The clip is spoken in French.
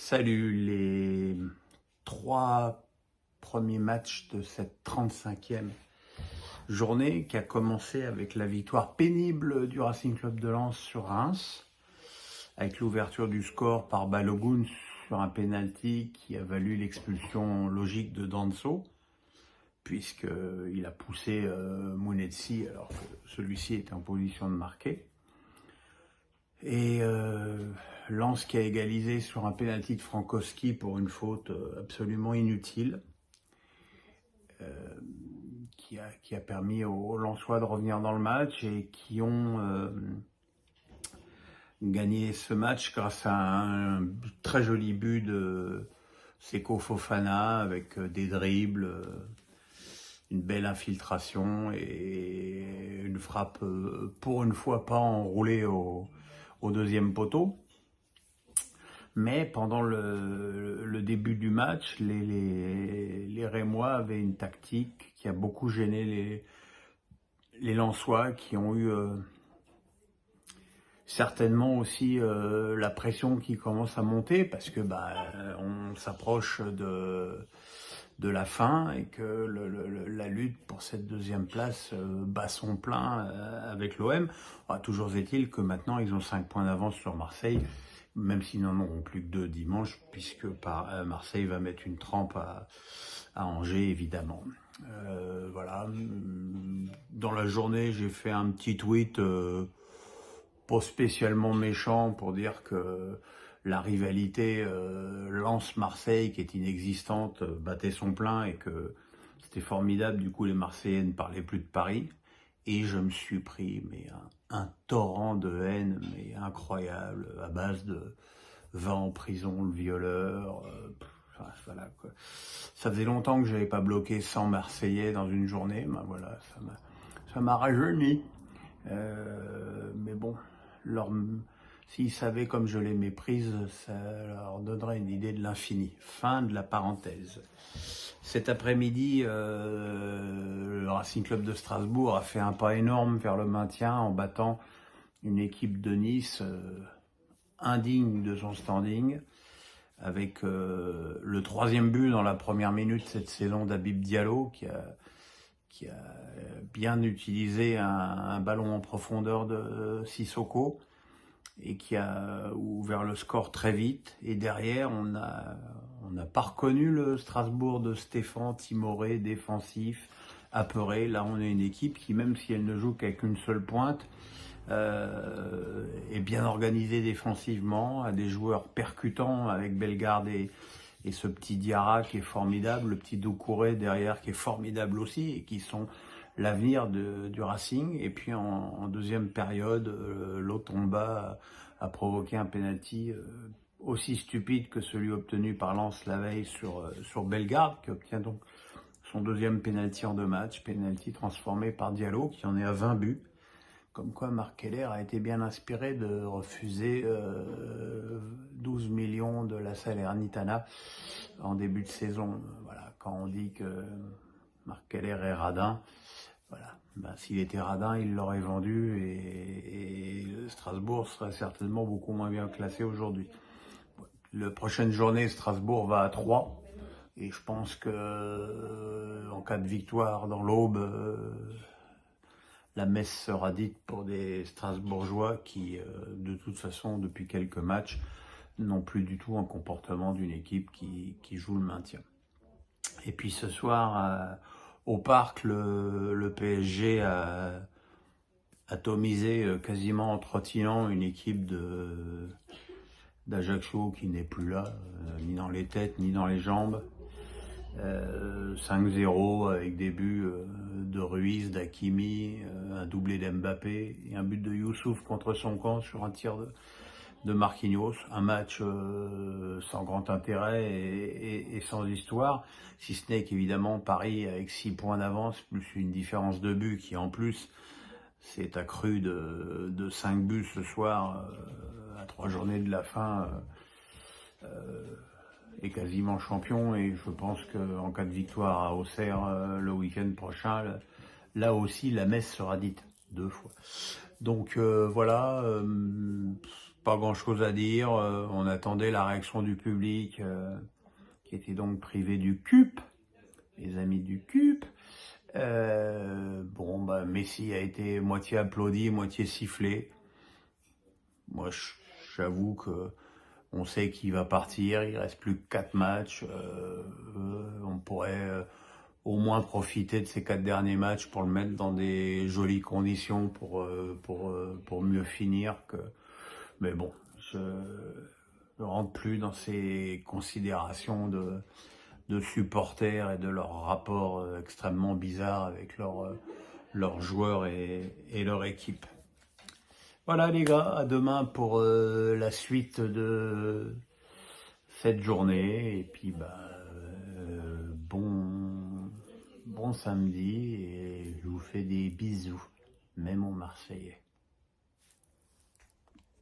Salut, les 3 premiers matchs de cette 35e journée qui a commencé avec la victoire pénible du Racing Club de Lens sur Reims, avec l'ouverture du score par Balogun sur un penalty qui a valu l'expulsion logique de Danso, puisqu'il a poussé Mounetsi alors que celui-ci était en position de marquer. Et Lens qui a égalisé sur un penalty de Frankowski pour une faute absolument inutile, qui a permis aux Lensois de revenir dans le match et qui ont gagné ce match grâce à un très joli but de Seko Fofana avec des dribbles, une belle infiltration et une frappe pour une fois pas enroulée au deuxième poteau. Mais pendant le début du match, les Rémois avaient une tactique qui a beaucoup gêné les Lensois, qui ont eu certainement aussi la pression qui commence à monter, parce que on s'approche de la fin et que la lutte pour cette deuxième place bat son plein avec l'OM. Toujours est-il que maintenant ils ont 5 points d'avance sur Marseille, même s'ils n'en auront plus que 2 dimanche, puisque Marseille va mettre une trempe à Angers, évidemment. Voilà. Dans la journée, j'ai fait un petit tweet pas spécialement méchant pour dire que la rivalité Lens-Marseille, qui est inexistante, battait son plein et que c'était formidable. Du coup, les Marseillais ne parlaient plus de Paris. Et je me suis pris un torrent de haine mais incroyable, à base de va en prison le violeur. Voilà, quoi. Ça faisait longtemps que je n'avais pas bloqué 100 Marseillais dans une journée. Voilà, ça m'a rajeuni. Mais bon, s'ils savaient comme je les méprise, ça leur donnerait une idée de l'infini. Fin de la parenthèse. Cet après-midi, le Racing Club de Strasbourg a fait un pas énorme vers le maintien en battant une équipe de Nice indigne de son standing, avec le 3e but dans la première minute cette saison d'Habib Diallo, qui a bien utilisé un ballon en profondeur de Sissoko et qui a ouvert le score très vite. Et derrière, on n'a pas reconnu le Strasbourg de Stéphane, timoré, défensif, apeuré. Là, on a une équipe qui, même si elle ne joue qu'avec une seule pointe, est bien organisée défensivement, a des joueurs percutants avec Bellegarde et ce petit Diarra qui est formidable, le petit Doucouré derrière qui est formidable aussi, et qui sont l'avenir du Racing. Et puis en deuxième période, Lotomba a provoqué un penalty aussi stupide que celui obtenu par Lens la veille sur Bellegarde, qui obtient donc son 2e penalty en 2 matchs, penalty transformé par Diallo, qui en est à 20 buts. Comme quoi Marc Keller a été bien inspiré de refuser 12 millions de la Salernitana en début de saison. Voilà, quand on dit que Marc Keller est radin, voilà. S'il était radin, il l'aurait vendu et Strasbourg serait certainement beaucoup moins bien classé aujourd'hui. La prochaine journée, Strasbourg va à 3 et je pense que en cas de victoire dans l'Aube, la messe sera dite pour des Strasbourgeois qui, de toute façon, depuis quelques matchs, n'ont plus du tout un comportement d'une équipe qui joue le maintien. Et puis ce soir, au Parc, le PSG a atomisé quasiment en trottinant une équipe d'Ajaccio qui n'est plus là, ni dans les têtes, ni dans les jambes. 5-0 avec des buts de Ruiz, d'Hakimi, un doublé d'Mbappé et un but de Youssouf contre son camp sur un tir de Marquinhos. Un match sans grand intérêt et sans histoire, si ce n'est qu'évidemment Paris avec 6 points d'avance plus une différence de but qui en plus s'est accrue de 5 buts ce soir à 3 journées de la fin. Est quasiment champion, et je pense qu'en cas de victoire à Auxerre le week-end prochain, là aussi la messe sera dite 2 fois. Donc voilà, pas grand-chose à dire. On attendait la réaction du public, qui était donc privé du CUP, les amis du CUP. Bon, bah, Messi a été moitié applaudi, moitié sifflé. Moi, j'avoue que on sait qu'il va partir, il reste plus que 4 matchs. On pourrait au moins profiter de ces 4 derniers matchs pour le mettre dans des jolies conditions pour mieux finir. Mais bon, je ne rentre plus dans ces considérations de supporters et de leur rapport extrêmement bizarre avec leurs joueurs et leur équipe. Voilà les gars, à demain pour la suite de cette journée. Et puis bon samedi et je vous fais des bisous, même en marseillais.